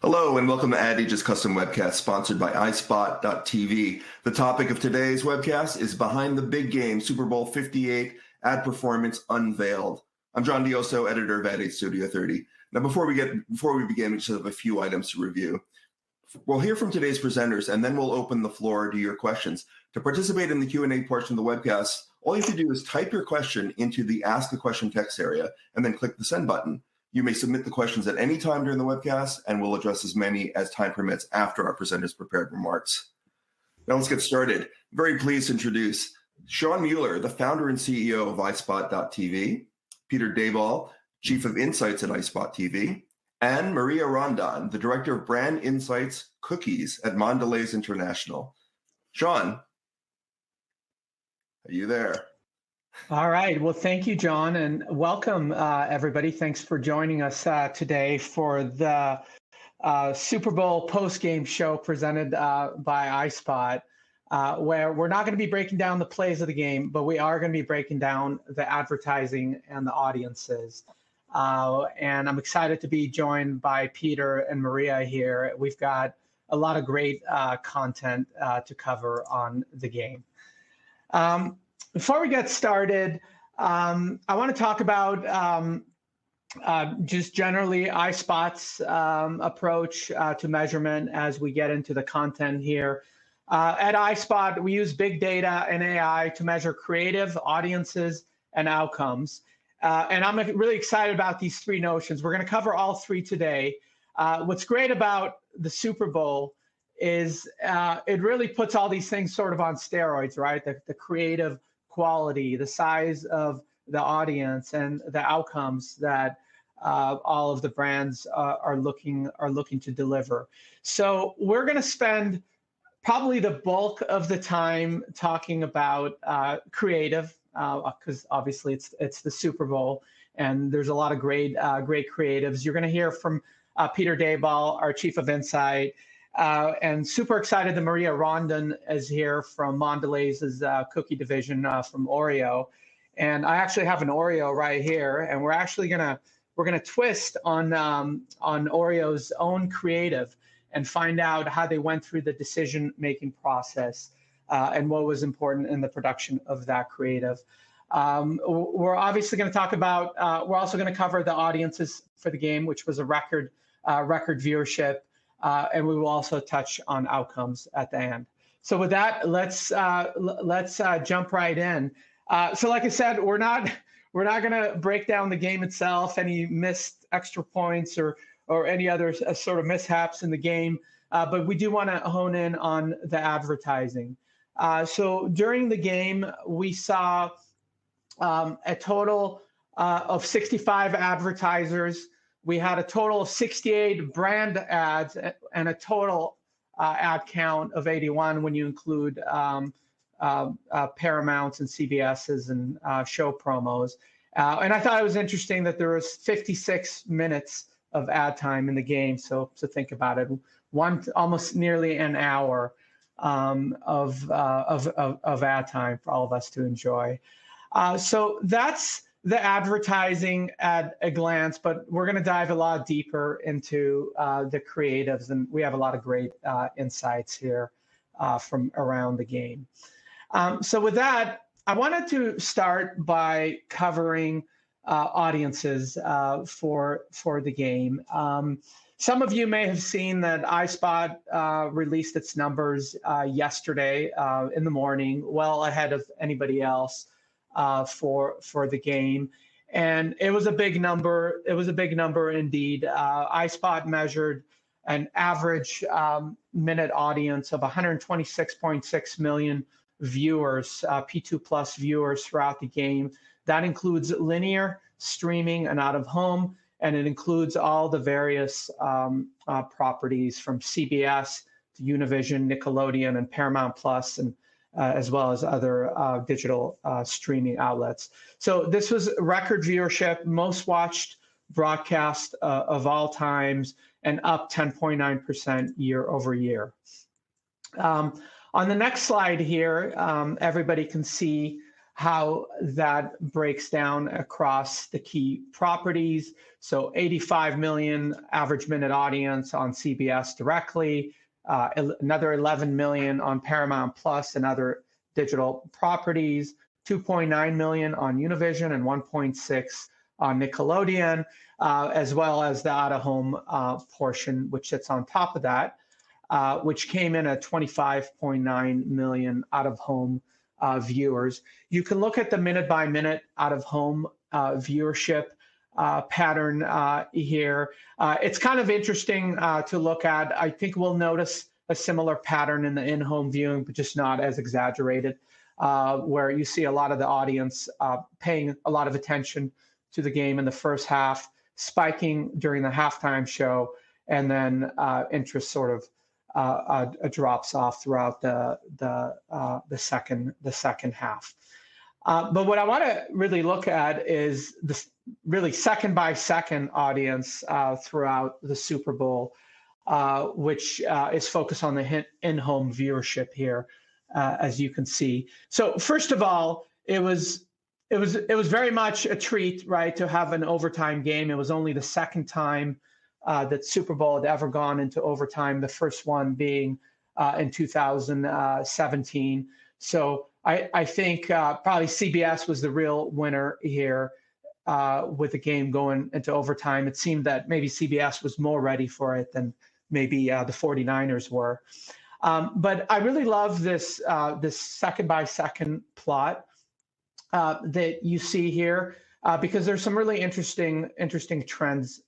Hello and welcome to Ad Age's Custom Webcast, sponsored by iSpot.tv. The topic of today's webcast is Behind the Big Game, Super Bowl 58, Ad Performance Unveiled. I'm John Dioso, editor of Ad Age Studio 30. Now, before we begin, we just have a few items to review. We'll hear from today's presenters, and then we'll open the floor to your questions. To participate in the Q&A portion of the webcast, all you have to do is type your question into the Ask a Question text area, and then click the Send button. You may submit the questions at any time during the webcast, and we'll address as many as time permits after our presenters' prepared remarks. Now let's get started. Very pleased to introduce Sean Muller, the founder and CEO of iSpot.tv, Peter Daboll, Chief of Insights at iSpot TV, and Maria Rondon, the Director of Brand Insights Cookies at Mondelēz International. Sean, are you there? All right. Well, thank you, John, and welcome, everybody. Thanks for joining us today for the Super Bowl post-game show presented by iSpot, where we're not going to be breaking down the plays of the game, but we are going to be breaking down the advertising and the audiences. And I'm excited to be joined by Peter and Maria here. We've got a lot of great content to cover on the game. Before we get started, I want to talk about just generally iSpot's approach to measurement as we get into the content here. At iSpot, we use big data and AI to measure creative, audiences, and outcomes. And I'm really excited about these three notions. We're going to cover all three today. What's great about the Super Bowl is it really puts all these things sort of on steroids, right? The creative quality, the size of the audience, and the outcomes that all of the brands are looking to deliver. So we're going to spend probably the bulk of the time talking about creative, because obviously it's the Super Bowl, and there's a lot of great creatives. You're going to hear from Peter Daboll, our Chief of Insight. And super excited that Maria Rondon is here from Mondelēz's cookie division from Oreo. And I actually have an Oreo right here, and we're gonna twist on Oreo's own creative and find out how they went through the decision-making process and what was important in the production of that creative. We're obviously going to talk about. We're also going to cover the audiences for the game, which was a record viewership. And we will also touch on outcomes at the end. So with that, let's jump right in. So like I said, we're not going to break down the game itself, any missed extra points or any other sort of mishaps in the game, but we do want to hone in on the advertising. So during the game, we saw a total of 65 advertisers. We had a total of 68 brand ads and a total ad count of 81 when you include Paramount's and CBS's and show promos. And I thought it was interesting that there was 56 minutes of ad time in the game. So think about it, almost nearly an hour of ad time for all of us to enjoy. So that's the advertising at a glance, but we're going to dive a lot deeper into the creatives, and we have a lot of great insights here from around the game. So with that, I wanted to start by covering audiences for the game. Some of you may have seen that iSpot released its numbers yesterday in the morning, well ahead of anybody else. For the game, and it was a big number. It was a big number indeed. iSpot measured an average minute audience of 126.6 million viewers, P2 plus viewers throughout the game. That includes linear, streaming, and out of home, and it includes all the various properties from CBS to Univision, Nickelodeon, and Paramount Plus, and as well as other digital streaming outlets. So this was record viewership, most watched broadcast of all times, and up 10.9% year over year. On the next slide here, everybody can see how that breaks down across the key properties. So 85 million average minute audience on CBS directly, another 11 million on Paramount Plus and other digital properties, 2.9 million on Univision and 1.6 on Nickelodeon, as well as the out-of-home portion, which sits on top of that, which came in at 25.9 million out-of-home viewers. You can look at the minute-by-minute out-of-home viewership pattern here. It's kind of interesting to look at. I think we'll notice a similar pattern in the in-home viewing, but just not as exaggerated, where you see a lot of the audience paying a lot of attention to the game in the first half, spiking during the halftime show, and then interest sort of drops off throughout the second half. But what I want to really look at is the really second by second audience throughout the Super Bowl, which is focused on the in-home viewership here, as you can see. So first of all, it was very much a treat, right, to have an overtime game. It was only the second time that Super Bowl had ever gone into overtime, the first one being in 2017. So I think probably CBS was the real winner here with the game going into overtime. It seemed that maybe CBS was more ready for it than maybe the 49ers were. But I really love this second by second plot that you see here, because there's some really interesting trends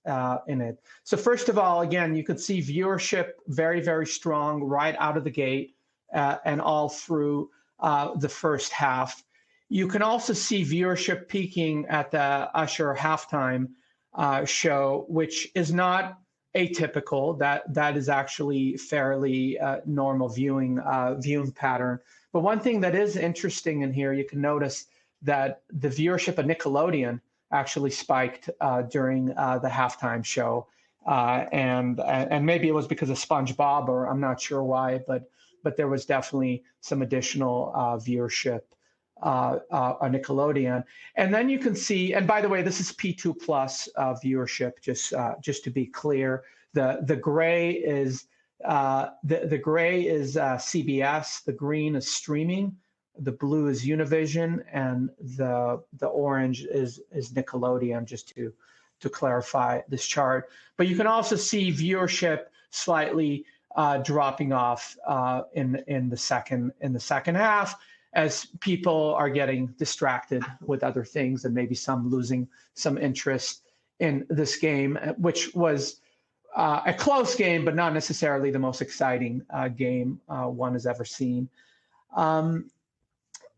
in it. So first of all, again, you could see viewership very, very strong right out of the gate and all through the first half. You can also see viewership peaking at the Usher halftime show, which is not atypical. That is actually fairly normal viewing pattern. But one thing that is interesting in here, you can notice that the viewership of Nickelodeon actually spiked during the halftime show, and maybe it was because of SpongeBob, or I'm not sure why, but there was definitely some additional viewership on Nickelodeon. And then you can see, and by the way, this is P2 plus viewership, just to be clear. The gray is the gray is CBS, the green is streaming, the blue is Univision, and the orange is Nickelodeon, just to clarify this chart. But you can also see viewership slightly dropping off in the second half, as people are getting distracted with other things and maybe some losing some interest in this game, which was a close game, but not necessarily the most exciting game one has ever seen.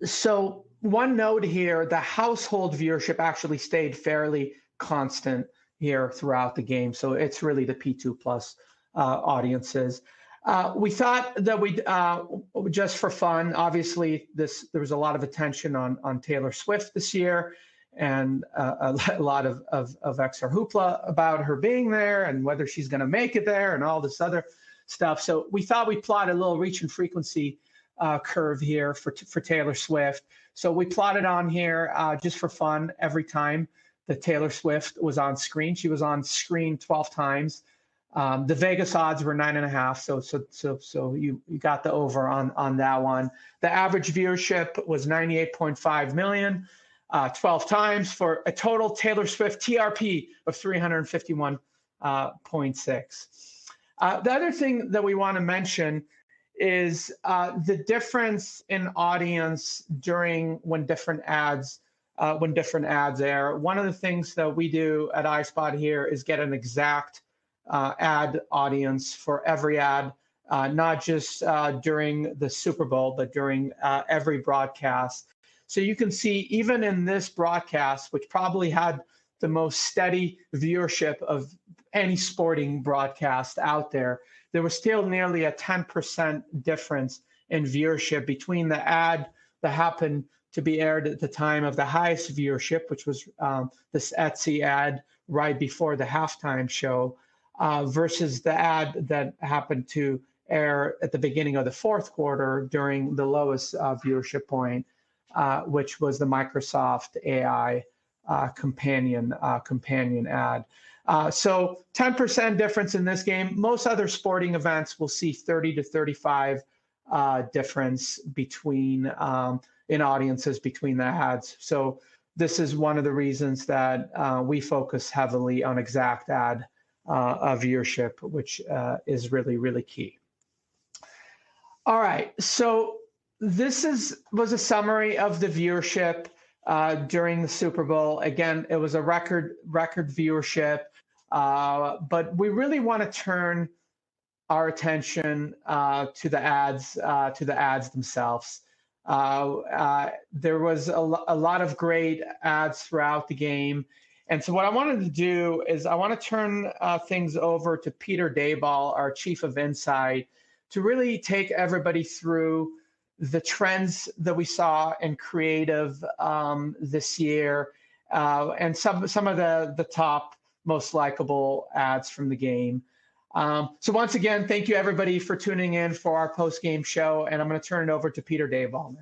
So one note here, the household viewership actually stayed fairly constant here throughout the game. So it's really the P2 plus audiences. We thought that we'd, just for fun, obviously there was a lot of attention on Taylor Swift this year, and a lot of extra hoopla about her being there and whether she's going to make it there and all this other stuff. So we thought we'd plot a little reach and frequency curve here for Taylor Swift. So we plotted on here just for fun every time that Taylor Swift was on screen. She was on screen 12 times. The Vegas odds were 9.5, so you got the over on that one. The average viewership was 98.5 million, 12 times, for a total Taylor Swift TRP of 351.6. The other thing that we want to mention is the difference in audience when different ads air. One of the things that we do at iSpot here is get an exact ad audience for every ad, not just during the Super Bowl, but during every broadcast. So you can see, even in this broadcast, which probably had the most steady viewership of any sporting broadcast out there, there was still nearly a 10% difference in viewership between the ad that happened to be aired at the time of the highest viewership, which was this Etsy ad right before the halftime show, versus the ad that happened to air at the beginning of the fourth quarter during the lowest viewership point which was the Microsoft AI companion ad. So 10% difference in this game. Most other sporting events will see 30 to 35 difference between in audiences between the ads. So this is one of the reasons that we focus heavily on exact ad viewership, which is really, really key. All right, so this was a summary of the viewership during the Super Bowl. Again, it was a record viewership, but we really want to turn our attention to the ads themselves. There was a lot of great ads throughout the game. And so what I wanted to do is I want to turn things over to Peter Daboll, our Chief of Insight, to really take everybody through the trends that we saw in creative this year, and some of the top most likable ads from the game. So once again, thank you everybody for tuning in for our post-game show, and I'm going to turn it over to Peter Daboll now.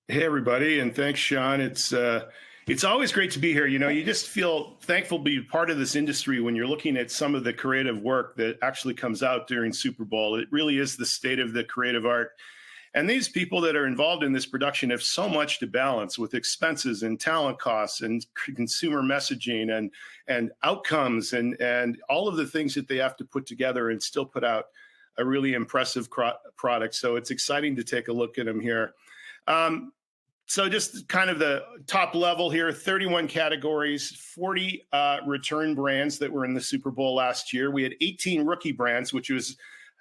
Hey everybody, and thanks, Sean. It's always great to be here. You know, you just feel thankful to be part of this industry when you're looking at some of the creative work that actually comes out during Super Bowl. It really is the state of the creative art. And these people that are involved in this production have so much to balance with expenses and talent costs and consumer messaging and outcomes and all of the things that they have to put together and still put out a really impressive product. So it's exciting to take a look at them here. So just kind of the top level here, 31 categories, 40 return brands that were in the Super Bowl last year. We had 18 rookie brands, which was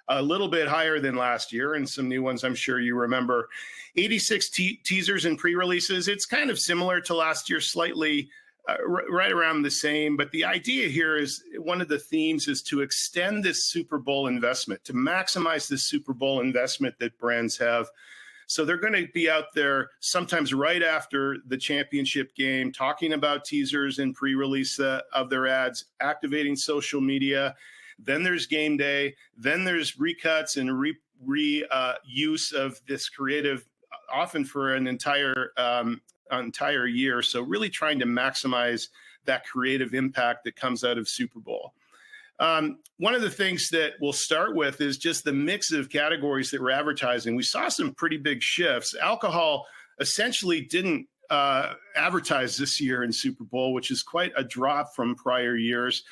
a little bit higher than last year, and some new ones I'm sure you remember. 86 teasers and pre-releases. It's kind of similar to last year, slightly right around the same. But the idea here is, one of the themes is to extend this Super Bowl investment, to maximize this Super Bowl investment that brands have. So they're going to be out there sometimes right after the championship game, talking about teasers and pre-release of their ads, activating social media. Then there's game day. Then there's recuts and reuse of this creative, often for an entire year. So really trying to maximize that creative impact that comes out of Super Bowl. One of the things that we'll start with is just the mix of categories that we're advertising. We saw some pretty big shifts. Alcohol essentially didn't advertise this year in Super Bowl, which is quite a drop from prior years.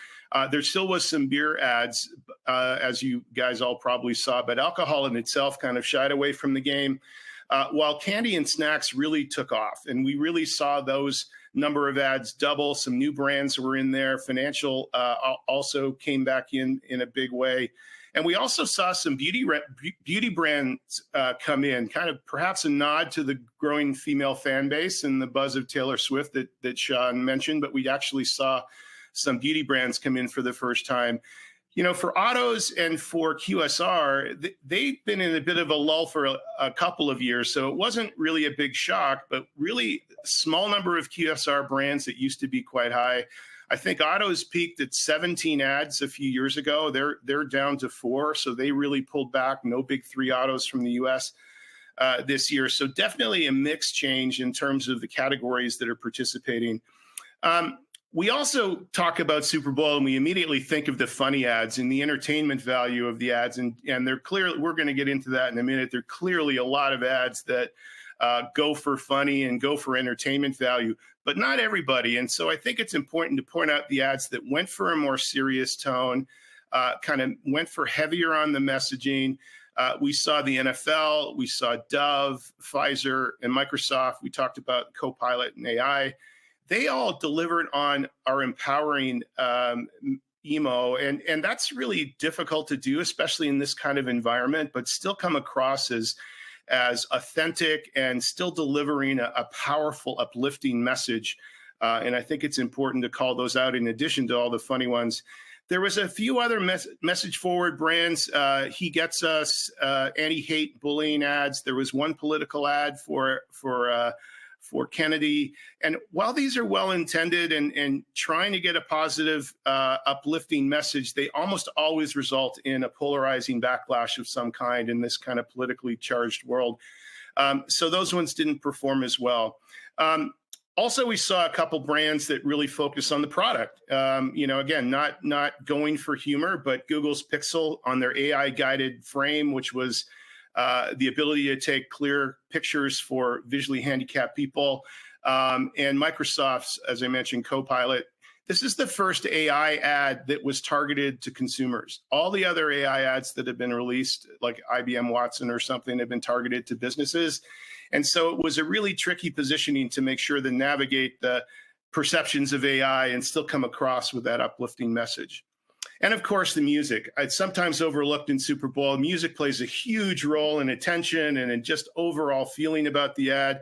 There still was some beer ads, as you guys all probably saw, but alcohol in itself kind of shied away from the game, while candy and snacks really took off. And we really saw those number of ads double. Some new brands were in there. Financial also came back in a big way. And we also saw some beauty brands come in, kind of perhaps a nod to the growing female fan base and the buzz of Taylor Swift that Sean mentioned, but we actually saw some beauty brands come in for the first time. You know, for autos and for QSR, they've been in a bit of a lull for a couple of years, so it wasn't really a big shock, but really a small number of QSR brands that used to be quite high. I think autos peaked at 17 ads a few years ago. They're down to 4, so they really pulled back. No big 3 autos from the U.S. This year. So definitely a mix change in terms of the categories that are participating. We also talk about Super Bowl and we immediately think of the funny ads and the entertainment value of the ads. And they're clearly, we're going to get into that in a minute. There are clearly a lot of ads that go for funny and go for entertainment value, but not everybody. And so I think it's important to point out the ads that went for a more serious tone, kind of went for heavier on the messaging. We saw the NFL, we saw Dove, Pfizer, and Microsoft. We talked about Copilot and AI. They all delivered on our empowering emo, and that's really difficult to do, especially in this kind of environment, but still come across as authentic and still delivering a powerful, uplifting message. And I think it's important to call those out in addition to all the funny ones. There was a few other message-forward brands. He Gets Us, anti-hate bullying ads. There was one political ad for Kennedy. And while these are well-intended and trying to get a positive, uplifting message, they almost always result in a polarizing backlash of some kind in this kind of politically charged world. So those ones didn't perform as well. Also, we saw a couple brands that really focus on the product. Again, not going for humor, but Google's Pixel on their AI-guided frame, which was the ability to take clear pictures for visually handicapped people. And Microsoft's, as I mentioned, Copilot. This is the first AI ad that was targeted to consumers. All the other AI ads that have been released, like IBM Watson or something, have been targeted to businesses. And so it was a really tricky positioning to make sure to navigate the perceptions of AI and still come across with that uplifting message. And of course, the music. It's sometimes overlooked in Super Bowl. Music plays a huge role in attention and in just overall feeling about the ad.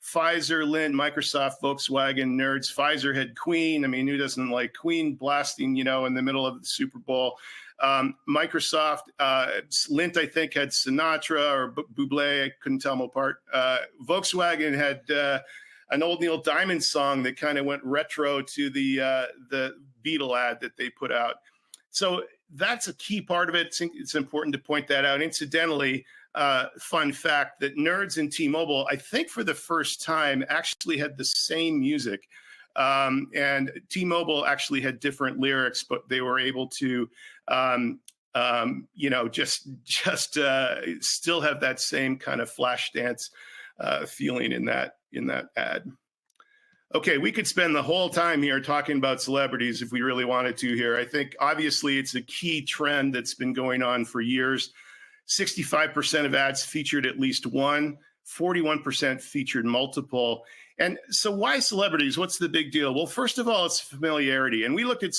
Pfizer, Lindt, Microsoft, Volkswagen, nerds. Pfizer had Queen. I mean, who doesn't like Queen blasting, in the middle of the Super Bowl? Microsoft, Lindt, I think, had Sinatra or Bublé. I couldn't tell them apart. Volkswagen had an old Neil Diamond song that kind of went retro to the Beatle ad that they put out. So that's a key part of it. It's important to point that out. Incidentally, fun fact that Nerds and T-Mobile, I think for the first time, actually had the same music. And T-Mobile actually had different lyrics, but they were able to, just still have that same kind of flash dance feeling in that ad. Okay, we could spend the whole time here talking about celebrities if we really wanted to here. I think obviously it's a key trend that's been going on for years. 65% of ads featured at least one, 41% featured multiple. And so why celebrities? What's the big deal? Well, first of all, it's familiarity. And we looked at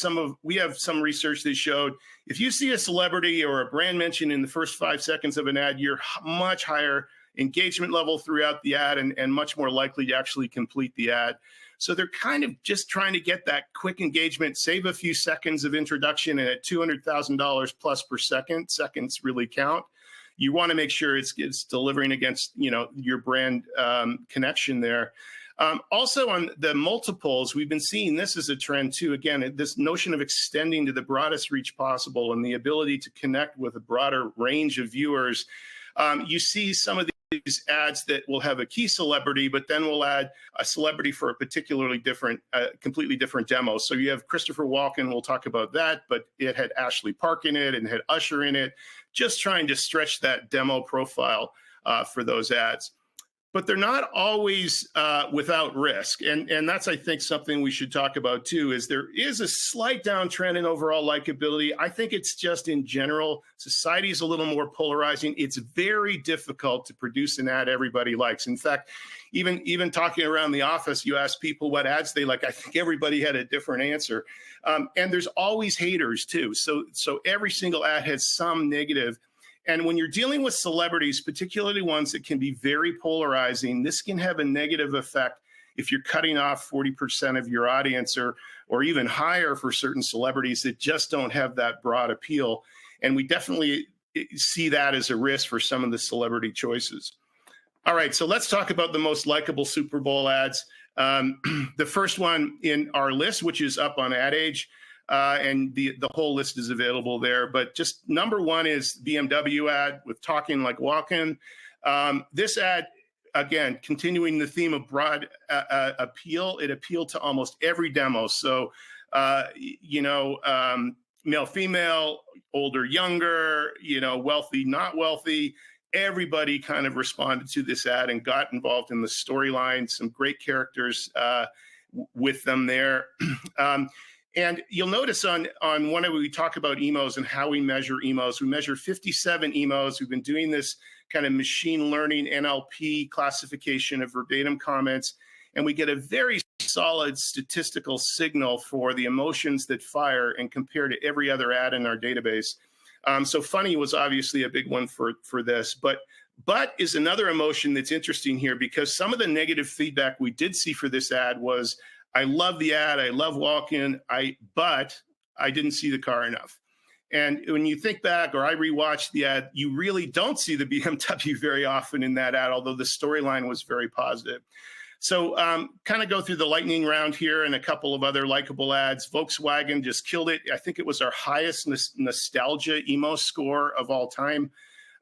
we have some research that showed if you see a celebrity or a brand mentioned in the first 5 seconds of an ad, you're much higher engagement level throughout the ad and much more likely to actually complete the ad. So they're kind of just trying to get that quick engagement, save a few seconds of introduction, and at $200,000 plus per second, seconds really count. You want to make sure it's delivering against your brand connection there. Also on the multiples, we've been seeing this as a trend too. Again, this notion of extending to the broadest reach possible and the ability to connect with a broader range of viewers. You see some of these ads that will have a key celebrity, but then we'll add a celebrity for a particularly different, completely different demo. So you have Christopher Walken, we'll talk about that, but it had Ashley Park in it and had Usher in it, just trying to stretch that demo profile for those ads. But they're not always without risk. And that's, I think, something we should talk about, too, is there is a slight downtrend in overall likability. I think it's just in general, society is a little more polarizing. It's very difficult to produce an ad everybody likes. In fact, even talking around the office, you ask people what ads they like. I think everybody had a different answer. And there's always haters, too. So every single ad has some negative. And when you're dealing with celebrities, particularly ones that can be very polarizing, this can have a negative effect if you're cutting off 40% of your audience or even higher for certain celebrities that just don't have that broad appeal. And we definitely see that as a risk for some of the celebrity choices. All right, so let's talk about the most likable Super Bowl ads. The first one in our list, which is up on Ad Age, and the whole list is available there. But just number one is BMW ad with Talking Like Walken. This ad, again, continuing the theme of broad appeal, it appealed to almost every demo. So, male, female, older, younger, wealthy, not wealthy. Everybody kind of responded to this ad and got involved in the storyline. Some great characters with them there. And you'll notice on whenever we talk about emos and how we measure emos, we measure 57 emos. We've been doing this kind of machine learning NLP classification of verbatim comments, and we get a very solid statistical signal for the emotions that fire and compare to every other ad in our database. So funny was obviously a big one for this, but is another emotion that's interesting here because some of the negative feedback we did see for this ad was, I love the ad, I love Walken, but I didn't see the car enough. And when you think back, or I rewatched the ad, you really don't see the BMW very often in that ad, although the storyline was very positive. So kind of go through the lightning round here and a couple of other likable ads. Volkswagen just killed it. I think it was our highest nostalgia emo score of all time.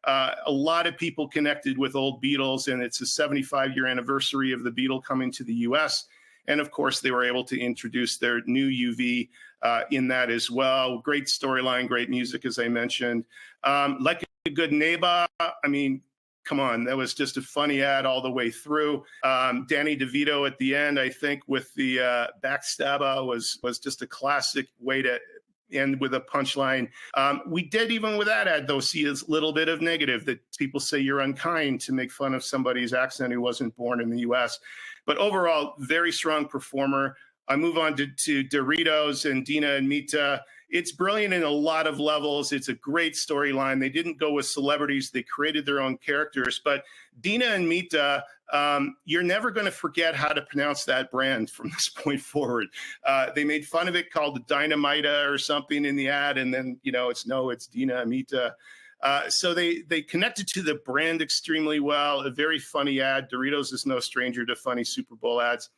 A lot of people connected with old Beatles, and it's a 75-year anniversary of the Beatle coming to the U.S. And of course, they were able to introduce their new UV in that as well. Great storyline, great music, as I mentioned. Like a Good Neighbor, I mean, come on, that was just a funny ad all the way through. Danny DeVito at the end, I think, with the backstabber was just a classic way to end with a punchline. We did, even with that ad, though, see a little bit of negative, that people say you're unkind to make fun of somebody's accent who wasn't born in the U.S. But overall, very strong performer. I move on to Doritos and Dina and Mita. It's brilliant in a lot of levels. It's a great storyline. They didn't go with celebrities. They created their own characters. But Dina and Mita, you're never going to forget how to pronounce that brand from this point forward. They made fun of it, called Dynamita or something in the ad. And then, it's Dina and Mita. So they connected to the brand extremely well. A very funny ad. Doritos is no stranger to funny Super Bowl ads.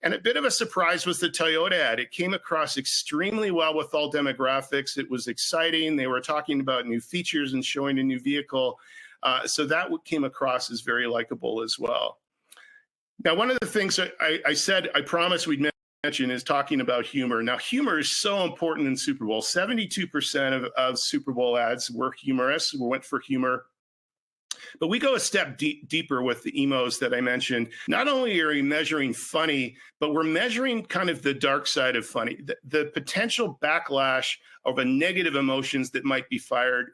And a bit of a surprise was the Toyota ad. It came across extremely well with all demographics. It was exciting. They were talking about new features and showing a new vehicle. So that came across as very likable as well. Now, one of the things I said, I promised we'd mention is talking about humor. Now, humor is so important in Super Bowl. 72% of Super Bowl ads were humorous, went for humor. But we go a step deeper with the emos that I mentioned. Not only are we measuring funny, but we're measuring kind of the dark side of funny, the potential backlash of a negative emotions that might be fired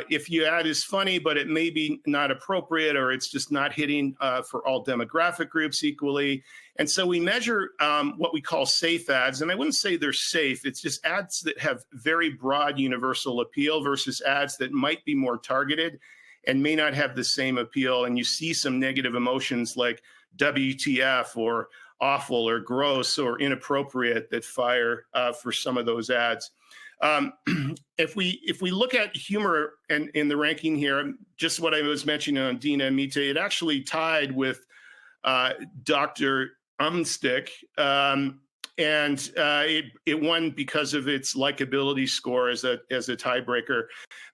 if your ad is funny, but it may be not appropriate, or it's just not hitting for all demographic groups equally. And so we measure what we call safe ads. And I wouldn't say they're safe. It's just ads that have very broad universal appeal versus ads that might be more targeted and may not have the same appeal. And you see some negative emotions like WTF or awful or gross or inappropriate that fire for some of those ads. If we look at humor and in the ranking here, just what I was mentioning on Dina and Mita, it actually tied with Dr. Umstick, and it won because of its likability score as a tiebreaker.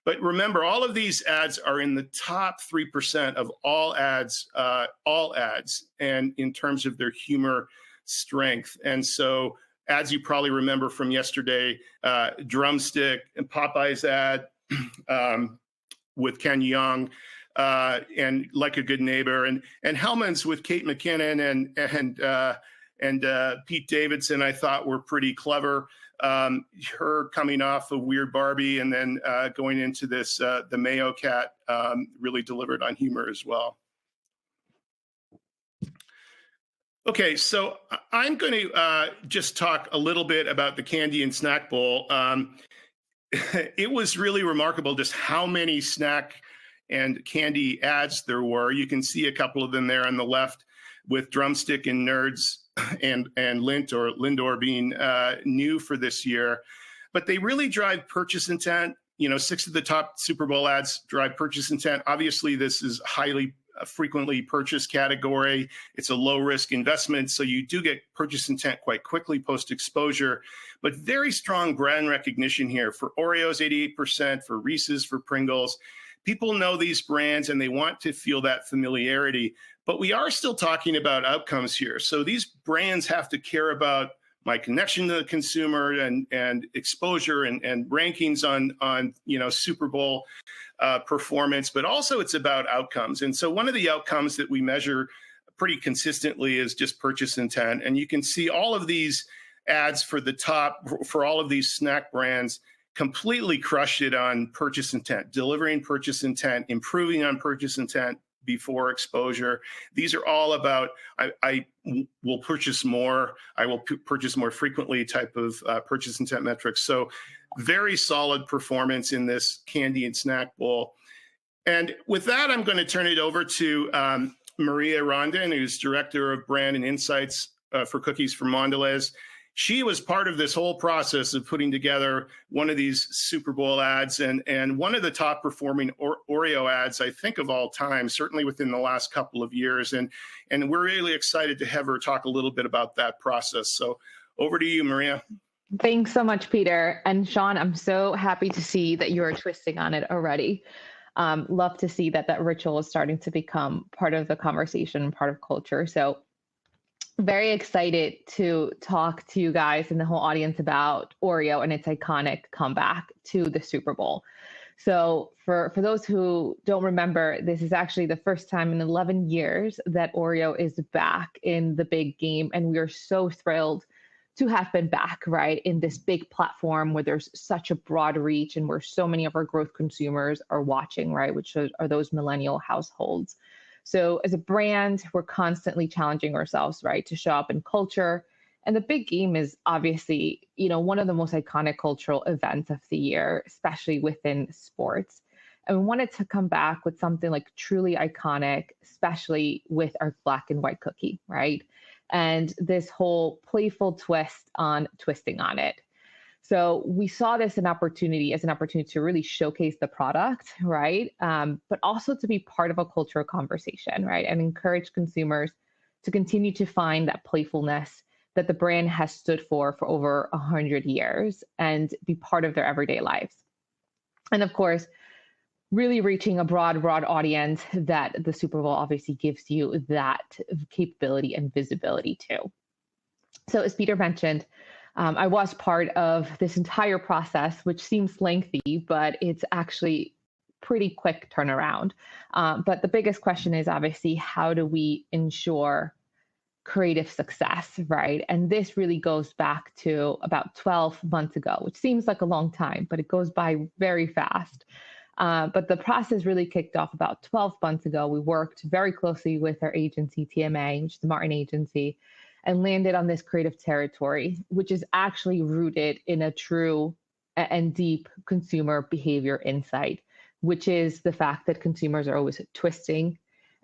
But remember, all of these ads are in the top 3% of all ads, and in terms of their humor strength. And so, ads you probably remember from yesterday, Drumstick and Popeye's ad with Ken Jeong, and Like a Good Neighbor, and Hellman's with Kate McKinnon and Pete Davidson, I thought were pretty clever. Her coming off of Weird Barbie and then going into this, the Mayo Cat, really delivered on humor as well. Okay, so I'm going to just talk a little bit about the Candy and Snack Bowl. It was really remarkable just how many snack and candy ads there were. You can see a couple of them there on the left with Drumstick and Nerds and Lindt or Lindor being new for this year. But they really drive purchase intent. 6 of the top Super Bowl ads drive purchase intent. Obviously, this is highly frequently purchased category. It's a low risk investment, so you do get purchase intent quite quickly post exposure, but very strong brand recognition here for Oreos, 88%, for Reese's, for Pringles. People know these brands and they want to feel that familiarity, but we are still talking about outcomes here. So these brands have to care about my connection to the consumer and exposure and rankings on Super Bowl performance, but also it's about outcomes. And so one of the outcomes that we measure pretty consistently is just purchase intent. And you can see all of these ads for all of these snack brands completely crushed it on purchase intent, delivering purchase intent, improving on purchase intent before exposure. These are all about, I will purchase more, I will purchase more frequently type of purchase intent metrics. So very solid performance in this Candy and Snack Bowl. And with that, I'm going to turn it over to Maria Rondon, who's Director of Brand and Insights for Cookies for Mondelēz. She was part of this whole process of putting together one of these Super Bowl ads and one of the top performing Oreo ads, I think, of all time, certainly within the last couple of years. And we're really excited to have her talk a little bit about that process. So over to you, Maria. Thanks so much, Peter. And Sean, I'm so happy to see that you're twisting on it already. Love to see that ritual is starting to become part of the conversation, part of culture. So very excited to talk to you guys and the whole audience about Oreo and its iconic comeback to the Super Bowl. So for those who don't remember, this is actually the first time in 11 years that Oreo is back in the big game. And we are so thrilled to have been back, right, in this big platform where there's such a broad reach and where so many of our growth consumers are watching, right, which are those millennial households. So as a brand, we're constantly challenging ourselves, right, to show up in culture. And the big game is obviously, one of the most iconic cultural events of the year, especially within sports. And we wanted to come back with something like truly iconic, especially with our black and white cookie, right? And this whole playful twist on twisting on it. So we saw this as an opportunity to really showcase the product, right? But also to be part of a cultural conversation, right? And encourage consumers to continue to find that playfulness that the brand has stood for over 100 years and be part of their everyday lives. And of course, really reaching a broad audience that the Super Bowl obviously gives you that capability and visibility to. So as Peter mentioned, I was part of this entire process, which seems lengthy, but it's actually pretty quick turnaround. But the biggest question is obviously, how do we ensure creative success, right? And this really goes back to about 12 months ago, which seems like a long time, but it goes by very fast. But the process really kicked off about 12 months ago. We worked very closely with our agency, TMA, which is the Martin Agency, and landed on this creative territory, which is actually rooted in a true and deep consumer behavior insight, which is the fact that consumers are always twisting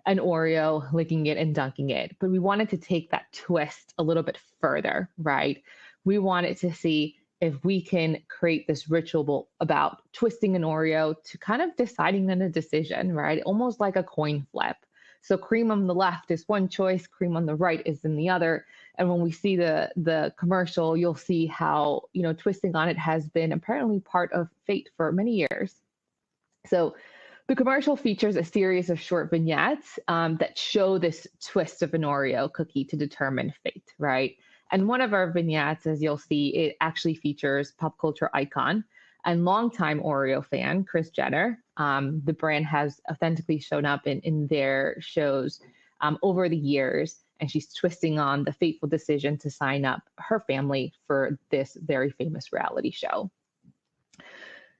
an Oreo, licking it and dunking it. But we wanted to take that twist a little bit further, right? We wanted to see if we can create this ritual about twisting an Oreo to kind of deciding on a decision, right? Almost like a coin flip. So cream on the left is one choice, cream on the right is in the other. And when we see the commercial, you'll see how, twisting on it has been apparently part of fate for many years. So the commercial features a series of short vignettes that show this twist of an Oreo cookie to determine fate, right? And one of our vignettes, as you'll see, it actually features pop culture icon and longtime Oreo fan, Kris Jenner. The brand has authentically shown up in their shows over the years, and she's twisting on the fateful decision to sign up her family for this very famous reality show.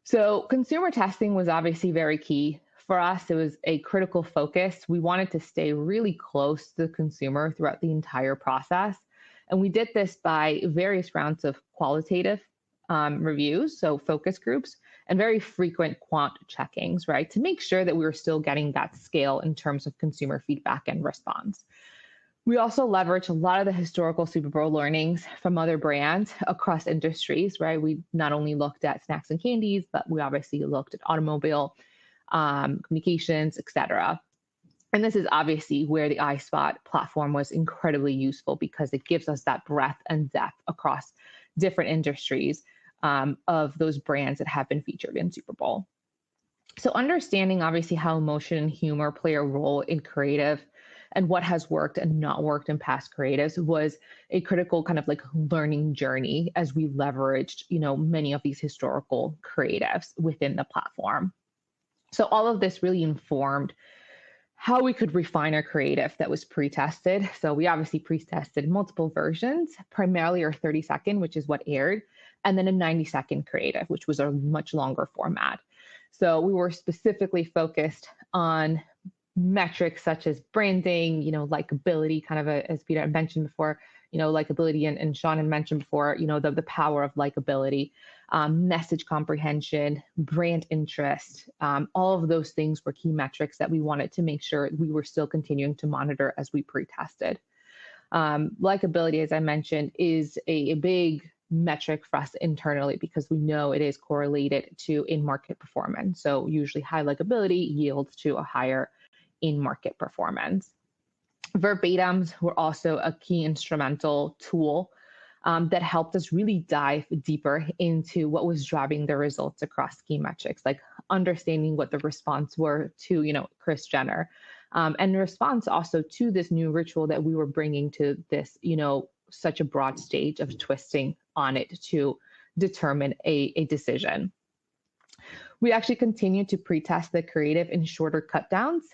So consumer testing was obviously very key. For us, it was a critical focus. We wanted to stay really close to the consumer throughout the entire process. And we did this by various rounds of qualitative reviews, so focus groups, and very frequent quant checkings, right, to make sure that we were still getting that scale in terms of consumer feedback and response. We also leverage a lot of the historical Super Bowl learnings from other brands across industries, right? We not only looked at snacks and candies, but we obviously looked at automobile, communications, etc. And this is obviously where the iSpot platform was incredibly useful because it gives us that breadth and depth across different industries of those brands that have been featured in Super Bowl. So understanding obviously how emotion and humor play a role in creative and what has worked and not worked in past creatives was a critical kind of like learning journey as we leveraged, many of these historical creatives within the platform. So all of this really informed how we could refine our creative that was pre-tested. So we obviously pre-tested multiple versions, primarily our 30-second, which is what aired, and then a 90-second creative, which was a much longer format. So we were specifically focused on metrics such as branding, likability, kind of as Peter had mentioned before, likability, and Sean had mentioned before, the power of likability, message comprehension, brand interest, all of those things were key metrics that we wanted to make sure we were still continuing to monitor as we pre-tested. Likability, as I mentioned, is a big metric for us internally because we know it is correlated to in-market performance. So usually high likability yields to a higher in-market performance. Verbatims were also a key instrumental tool that helped us really dive deeper into what was driving the results across key metrics, like understanding what the response were to, Kris Jenner, and the response also to this new ritual that we were bringing to this, such a broad stage of twisting on it to determine a decision. We actually continue to pre-test the creative in shorter cut downs,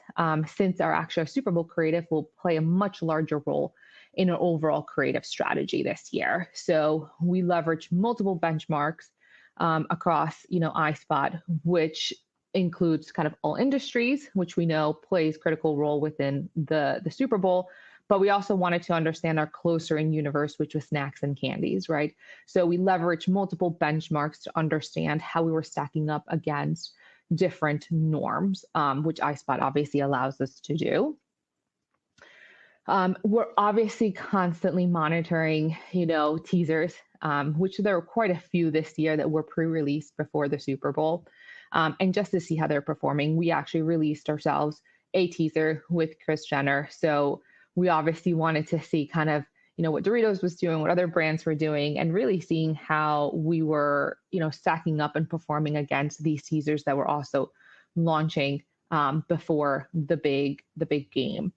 since our actual Super Bowl creative will play a much larger role in our overall creative strategy this year. So we leverage multiple benchmarks across, iSpot, which includes kind of all industries, which we know plays critical role within the Super Bowl. But we also wanted to understand our closer in universe, which was snacks and candies, right? So we leverage multiple benchmarks to understand how we were stacking up against different norms, which iSpot obviously allows us to do. We're obviously constantly monitoring, teasers, which there were quite a few this year that were pre-released before the Super Bowl. And just to see how they're performing, we actually released ourselves a teaser with Kris Jenner. So we obviously wanted to see kind of, what Doritos was doing, what other brands were doing, and really seeing how we were, stacking up and performing against these teasers that were also launching before the big game.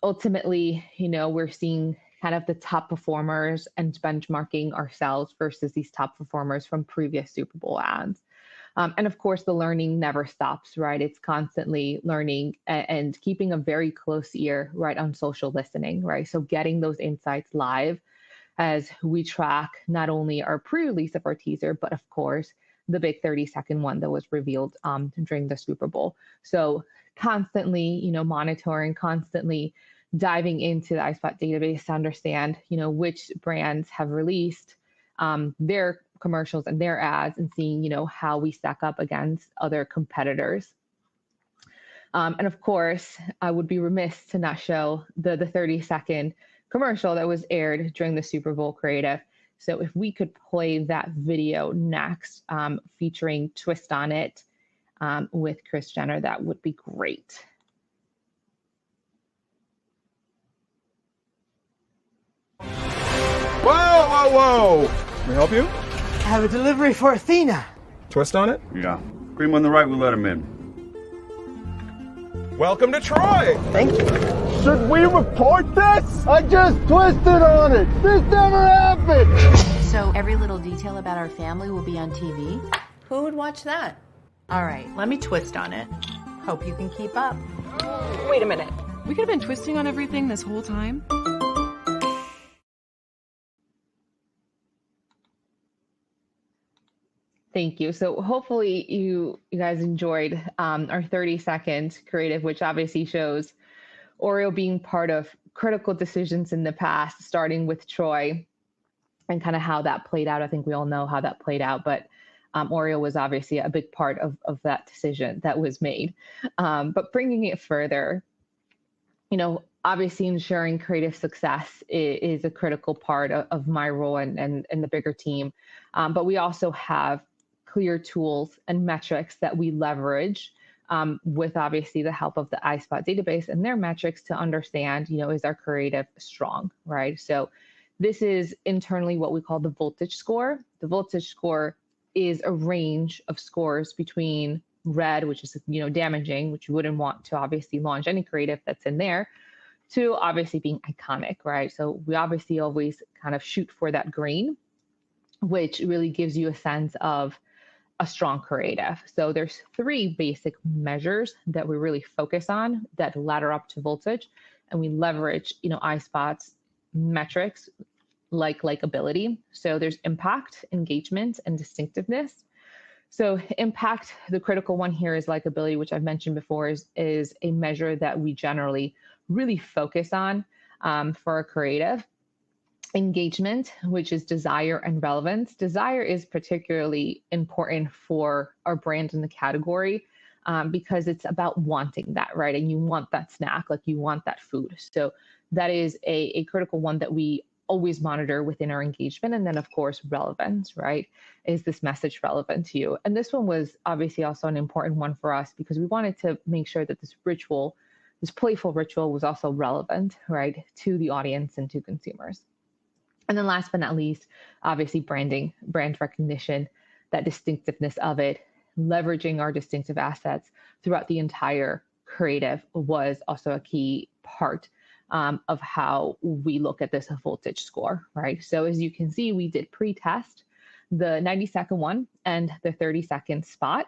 Ultimately, we're seeing kind of the top performers and benchmarking ourselves versus these top performers from previous Super Bowl ads. And of course, the learning never stops, right? It's constantly learning and keeping a very close ear, right, on social listening, right? So getting those insights live as we track not only our pre-release of our teaser, but of course, the big 30-second one that was revealed during the Super Bowl. So constantly, monitoring, constantly diving into the iSpot database to understand, which brands have released their commercials and their ads, and seeing, how we stack up against other competitors. And of course, I would be remiss to not show the 30-second commercial that was aired during the Super Bowl creative. So if we could play that video next, featuring Twist on It with Kris Jenner, that would be great. Whoa, whoa, whoa! Can we help you? I have a delivery for Athena. Twist on it? Yeah. Cream on the right, we'll let him in. Welcome to Troy! Thank you. Should we report this? I just twisted on it. This never happened. So every little detail about our family will be on TV? Who would watch that? All right, let me twist on it. Hope you can keep up. Wait a minute. We could have been twisting on everything this whole time? Thank you. So hopefully you guys enjoyed our 30-second creative, which obviously shows Oreo being part of critical decisions in the past, starting with Troy and kind of how that played out. I think we all know how that played out, but Oreo was obviously a big part of that decision that was made. But bringing it further, obviously ensuring creative success is a critical part of my role and the bigger team. But we also have clear tools and metrics that we leverage with obviously the help of the iSpot database and their metrics to understand, is our creative strong, right? So this is internally what we call the voltage score. The voltage score is a range of scores between red, which is, damaging, which you wouldn't want to obviously launch any creative that's in there, to obviously being iconic, right? So we obviously always kind of shoot for that green, which really gives you a sense of a strong creative. So there's 3 basic measures that we really focus on that ladder up to voltage, and we leverage, iSpot's metrics like likability. So there's impact, engagement, and distinctiveness. So impact, the critical one here is likability, which I've mentioned before, is a measure that we generally really focus on for our creative. Engagement, which is desire and relevance. Desire is particularly important for our brand in the category because it's about wanting that, right? And you want that snack, like you want that food. So that is a critical one that we always monitor within our engagement. And then of course, relevance, right? Is this message relevant to you? And this one was obviously also an important one for us because we wanted to make sure that this playful ritual was also relevant, right? To the audience and to consumers. And then last but not least, obviously branding, brand recognition, that distinctiveness of it, leveraging our distinctive assets throughout the entire creative was also a key part of how we look at this voltage score, right? So as you can see, we did pre-test the 90-second one and the 30-second spot,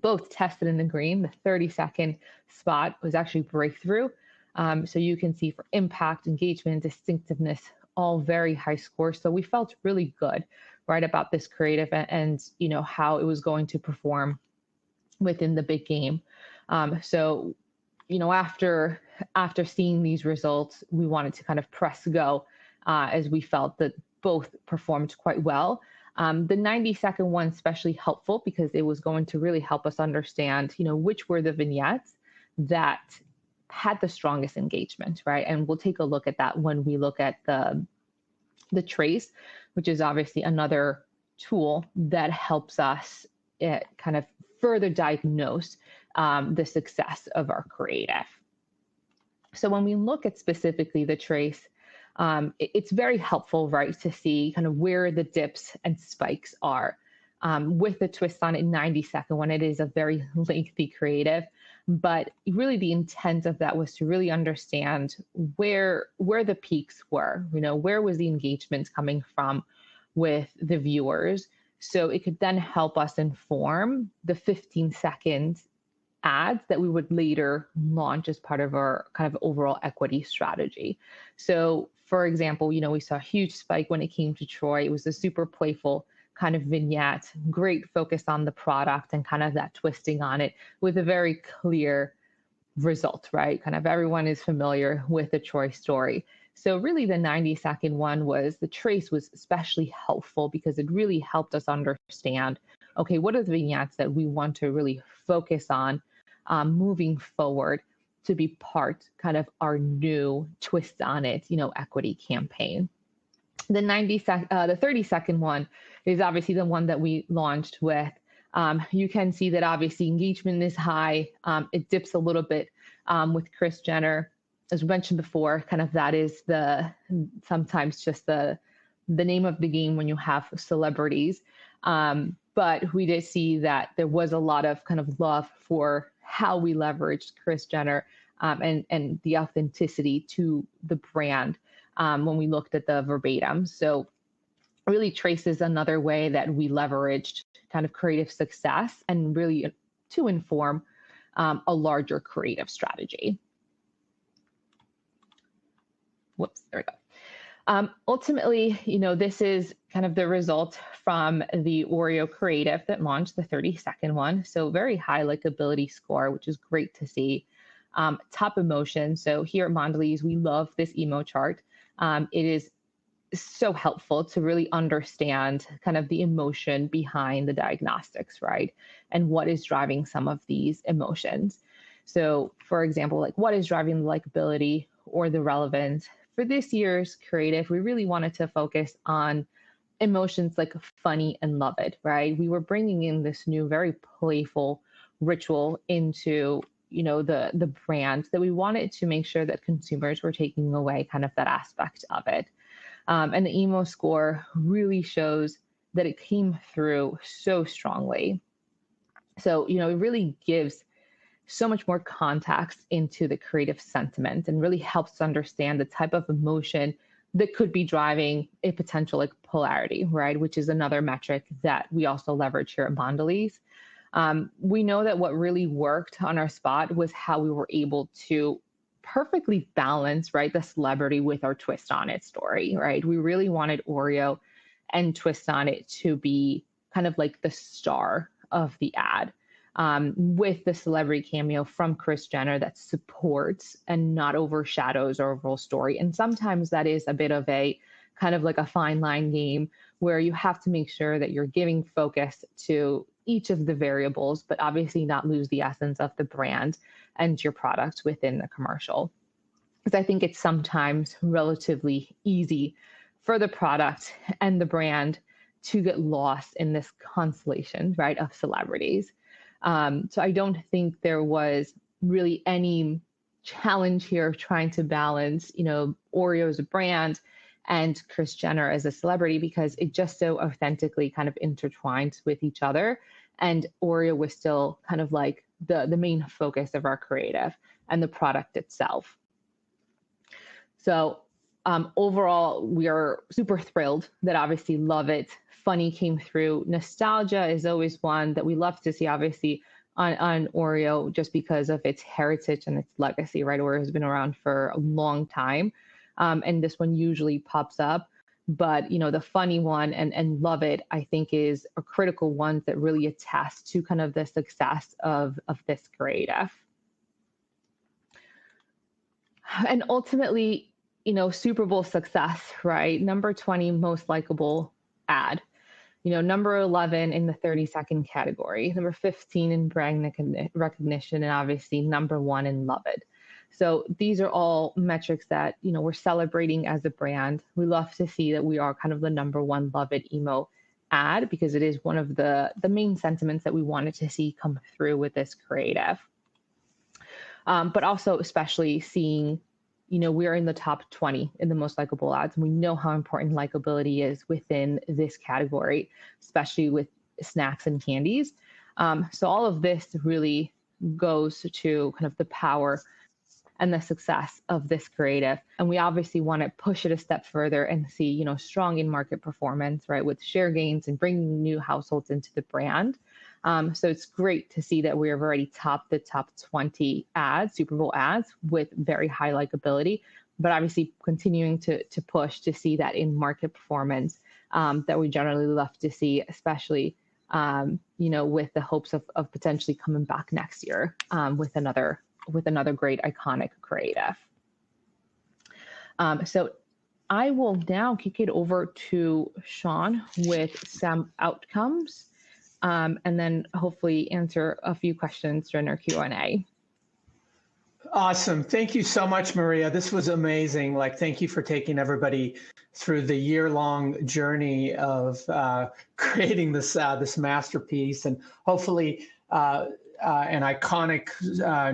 both tested in the green. The 30-second spot was actually breakthrough. So you can see for impact, engagement, distinctiveness, all very high scores. So we felt really good, right, about this creative and how it was going to perform within the big game. So after seeing these results, we wanted to kind of press go as we felt that both performed quite well. The 90-second one especially helpful because it was going to really help us understand, which were the vignettes that had the strongest engagement, right? And we'll take a look at that when we look at the trace, which is obviously another tool that helps us kind of further diagnose the success of our creative. So when we look at specifically the trace, it's very helpful, right, to see kind of where the dips and spikes are. With the twist on it 90-second one, it is a very lengthy creative, but really the intent of that was to really understand where the peaks were, where was the engagement coming from with the viewers. So it could then help us inform the 15-second ads that we would later launch as part of our kind of overall equity strategy. So for example, we saw a huge spike when it came to Troy. It was a super playful kind of vignette, great focus on the product and kind of that twisting on it with a very clear result, right? Kind of everyone is familiar with the Troy story. So really the 90-second one the trace was especially helpful because it really helped us understand, okay, what are the vignettes that we want to really focus on moving forward to be part kind of our new twist on it, equity campaign. The 30-second one is obviously the one that we launched with. You can see that obviously engagement is high. It dips a little bit with Kris Jenner. As we mentioned before, kind of that is sometimes just the name of the game when you have celebrities. But we did see that there was a lot of kind of love for how we leveraged Kris Jenner and the authenticity to the brand when we looked at the verbatim. So really traces another way that we leveraged kind of creative success and really to inform a larger creative strategy. Whoops, there we go. Ultimately, this is kind of the result from the Oreo creative that launched, the 30-second one. So very high likability score, which is great to see. Top emotion. So here at Mondelēz, we love this emo chart. It is so helpful to really understand kind of the emotion behind the diagnostics, right? And what is driving some of these emotions. So for example, like what is driving the likability or the relevance? For this year's creative, we really wanted to focus on emotions like funny and love it, right? We were bringing in this new, very playful ritual into, the brand that we wanted to make sure that consumers were taking away kind of that aspect of it. And the emo score really shows that it came through so strongly. So, it really gives so much more context into the creative sentiment and really helps us understand the type of emotion that could be driving a potential like polarity, right? Which is another metric that we also leverage here at Mondelēz. We know that what really worked on our spot was how we were able to perfectly balance, right, the celebrity with our twist on it story, right? We really wanted Oreo and twist on it to be kind of like the star of the ad. With the celebrity cameo from Kris Jenner that supports and not overshadows our overall story. And sometimes that is a bit of a kind of like a fine line game where you have to make sure that you're giving focus to each of the variables, but obviously not lose the essence of the brand and your product within the commercial. Because I think it's sometimes relatively easy for the product and the brand to get lost in this constellation, right, of celebrities. So I don't think there was really any challenge here of trying to balance, Oreo as a brand and Kris Jenner as a celebrity, because it just so authentically kind of intertwines with each other. And Oreo was still kind of like the main focus of our creative and the product itself. So overall, we are super thrilled that obviously Love It, Funny came through. Nostalgia is always one that we love to see, obviously, on Oreo, just because of its heritage and its legacy, right? Oreo has been around for a long time. And this one usually pops up. But, the funny one and Love It, I think, is a critical one that really attests to kind of the success of this creative. And ultimately, Super Bowl success, right? Number 20 most likable ad. Number 11 in the 30-second category. Number 15 in brand recognition, and obviously number 1 in Love It. So these are all metrics that, we're celebrating as a brand. We love to see that we are kind of the number 1 Love It emo ad, because it is one of the main sentiments that we wanted to see come through with this creative. But also especially seeing, we are in the top 20 in the most likable ads. And we know how important likability is within this category, especially with snacks and candies. So all of this really goes to kind of the power and the success of this creative. And we obviously want to push it a step further and see, strong in-market performance, right, with share gains and bringing new households into the brand. So it's great to see that we have already topped the top 20 ads, Super Bowl ads, with very high likability, but obviously continuing to push to see that in-market performance that we generally love to see, especially, with the hopes of potentially coming back next year with another great iconic creative. So I will now kick it over to Sean with some outcomes, and then hopefully answer a few questions during our Q&A. Awesome. Thank you so much, Maria. This was amazing. Thank you for taking everybody through the year-long journey of creating this masterpiece, and hopefully an iconic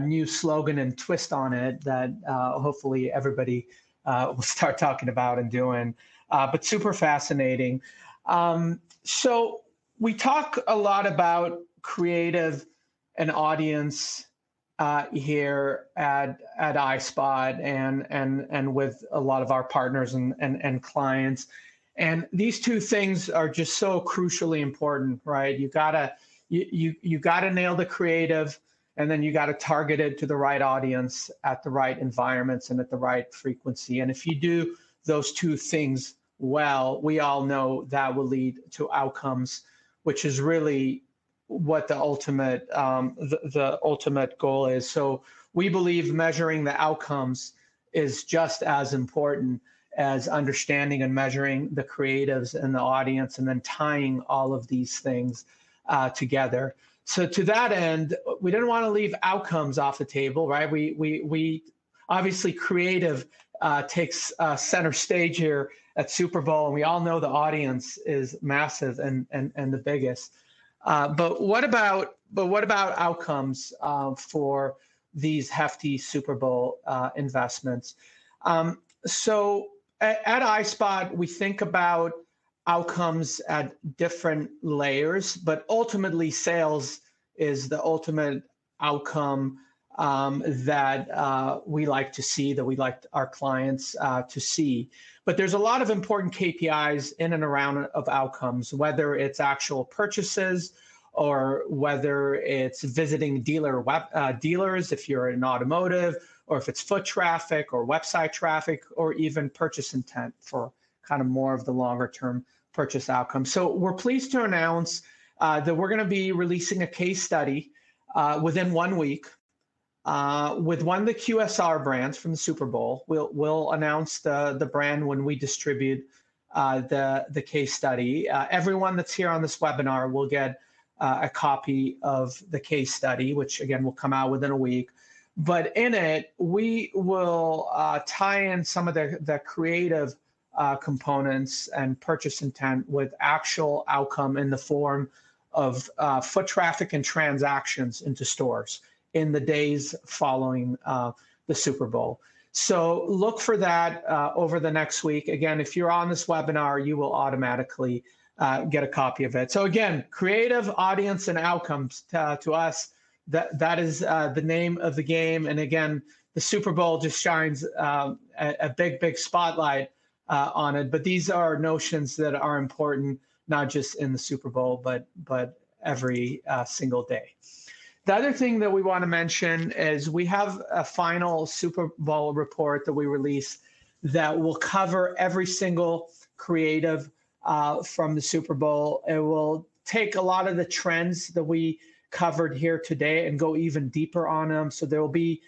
new slogan and twist on it that hopefully everybody will start talking about and doing, but super fascinating. So we talk a lot about creative and audience here at iSpot and with a lot of our partners and clients. And these two things are just so crucially important, right? You gotta nail the creative, and then you gotta target it to the right audience at the right environments and at the right frequency. And if you do those two things well, we all know that will lead to outcomes, which is really what the ultimate goal is. So we believe measuring the outcomes is just as important as understanding and measuring the creatives and the audience, and then tying all of these things together. So to that end, we didn't want to leave outcomes off the table, right? We obviously creative takes center stage here at Super Bowl, and we all know the audience is massive and the biggest. But what about outcomes for these hefty Super Bowl investments? So at iSpot, we think about outcomes at different layers, but ultimately sales is the ultimate outcome that we like to see, that we like our clients to see. But there's a lot of important KPIs in and around of outcomes, whether it's actual purchases or whether it's visiting dealers if you're in automotive, or if it's foot traffic or website traffic, or even purchase intent for kind of more of the longer term purchase outcome. So we're pleased to announce that we're going to be releasing a case study within 1 week with one of the QSR brands from the Super Bowl. We'll announce the brand when we distribute the case study. Everyone that's here on this webinar will get a copy of the case study, which again will come out within a week. But in it, we will tie in some of the creative components and purchase intent with actual outcome in the form of foot traffic and transactions into stores in the days following the Super Bowl. So look for that over the next week. Again, if you're on this webinar, you will automatically get a copy of it. So again, creative, audience, and outcomes to us, that is the name of the game. And again, the Super Bowl just shines a big spotlight on it. But these are notions that are important, not just in the Super Bowl, but every single day. The other thing that we want to mention is we have a final Super Bowl report that we release that will cover every single creative from the Super Bowl. It will take a lot of the trends that we covered here today and go even deeper on them. So there will be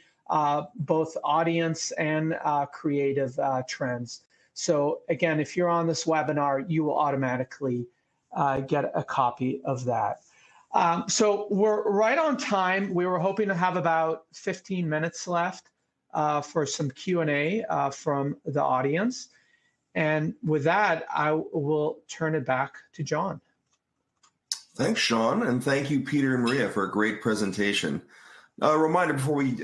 both audience and creative trends. So again, if you're on this webinar, you will automatically get a copy of that. So we're right on time. We were hoping to have about 15 minutes left for some Q&A from the audience. And with that, I will turn it back to John. Thanks, Sean, and thank you, Peter and Maria, for a great presentation. A reminder before we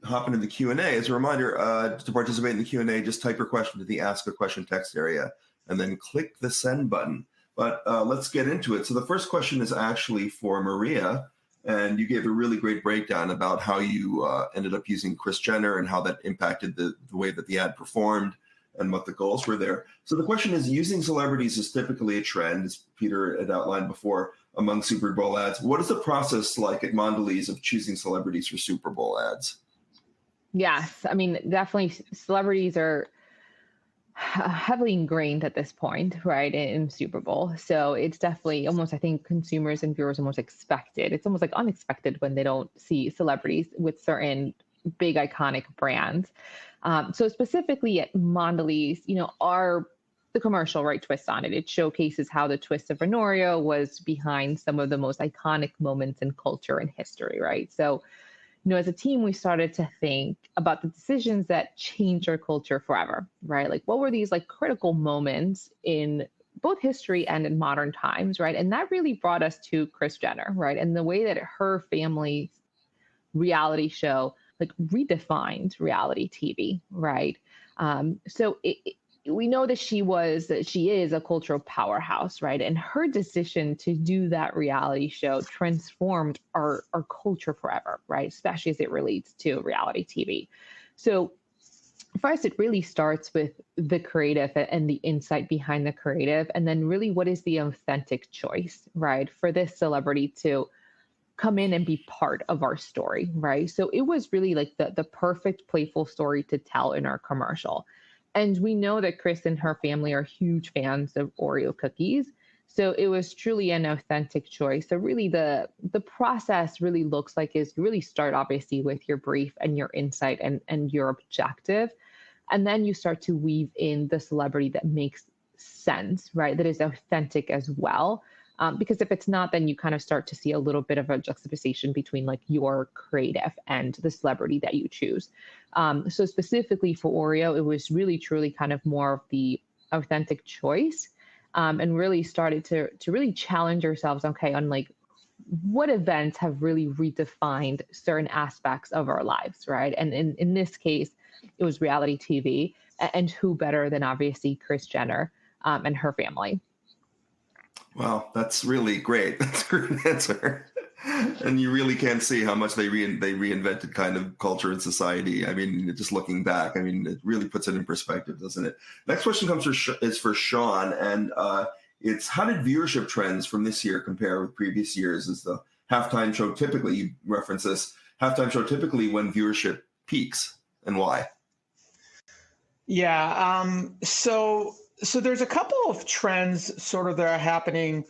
hop into the Q&A, as a reminder to participate in the Q&A, just type your question to the Ask a Question text area and then click the send button. But let's get into it. So the first question is actually for Maria, and you gave a really great breakdown about how you ended up using Kris Jenner and how that impacted the way that the ad performed and what the goals were there. So the question is, using celebrities is typically a trend, as Peter had outlined before, among Super Bowl ads. What is the process like at Mondelēz of choosing celebrities for Super Bowl ads? Yes, I mean, definitely celebrities are heavily ingrained at this point, right, in Super Bowl. So it's definitely almost, I think consumers and viewers almost expect it. It's almost like unexpected when they don't see celebrities with certain big iconic brands. So specifically at Mondelēz, the commercial, right, twist on it. It showcases how the twist of an Oreo was behind some of the most iconic moments in culture and history, right? So, as a team, we started to think about the decisions that change our culture forever, right? Like, what were these critical moments in both history and in modern times, right? And that really brought us to Kris Jenner, right? And the way that her family reality show redefined reality TV, right? So we know that she is a cultural powerhouse, right? And her decision to do that reality show transformed our culture forever, right? Especially as it relates to reality TV. So for us, it really starts with the creative and the insight behind the creative. And then really, what is the authentic choice, right? For this celebrity to come in and be part of our story, right? So it was really the perfect playful story to tell in our commercial. And we know that Kris and her family are huge fans of Oreo cookies. So it was truly an authentic choice. So really the process really looks like is you really start obviously with your brief and your insight and your objective. And then you start to weave in the celebrity that makes sense, right? That is authentic as well. Because if it's not, then you kind of start to see a little bit of a juxtaposition between your creative and the celebrity that you choose. So specifically for Oreo, it was really truly kind of more of the authentic choice, and really started to really challenge ourselves, okay, on what events have really redefined certain aspects of our lives, right? And in this case, it was reality TV, and who better than obviously Kris Jenner and her family. Wow, that's really great. That's a great answer. And you really can see how much they reinvented kind of culture and society. I mean, just looking back, it really puts it in perspective, doesn't it? Next question is for Sean, and it's how did viewership trends from this year compare with previous years? Is the halftime show typically, you reference this, halftime show typically when viewership peaks, and why? Yeah, so there's a couple of trends sort of that are happening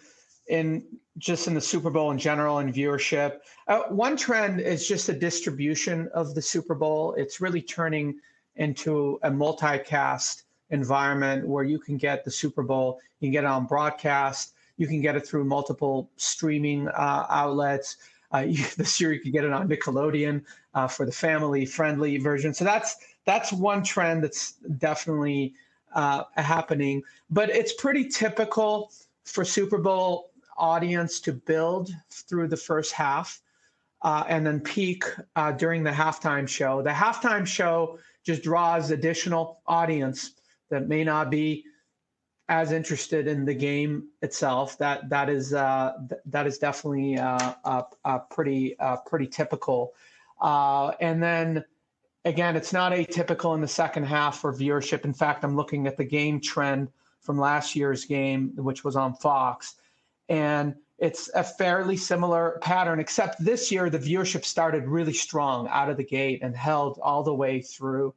in the Super Bowl in general and viewership. One trend is just the distribution of the Super Bowl. It's really turning into a multicast environment where you can get the Super Bowl, you can get it on broadcast, you can get it through multiple streaming outlets. This year you can get it on Nickelodeon for the family-friendly version. So that's one trend that's definitely happening, but it's pretty typical for Super Bowl audience to build through the first half. and then peak during the halftime show. The halftime show just draws additional audience that may not be as interested in the game itself. That is definitely pretty typical. And then again, it's not atypical in the second half for viewership. In fact, I'm looking at the game trend from last year's game, which was on Fox, and it's a fairly similar pattern, except this year the viewership started really strong out of the gate and held all the way through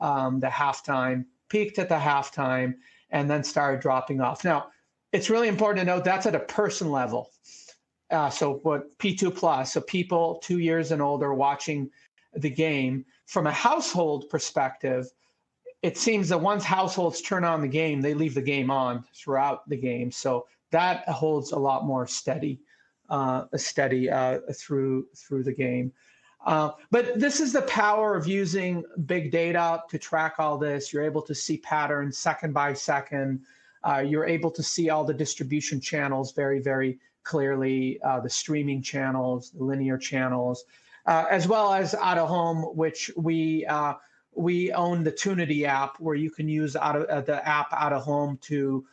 the halftime, peaked at the halftime, and then started dropping off. Now, it's really important to note that's at a person level. So what P2 plus, so people 2 years and older watching the game. From a household perspective, it seems that once households turn on the game, they leave the game on throughout the game. So that holds a lot more steady through the game. But this is the power of using big data to track all this. You're able to see patterns second by second. You're able to see all the distribution channels very, very clearly, the streaming channels, the linear channels, as well as out of home, which we own the Tunity app, where you can use the app out of home to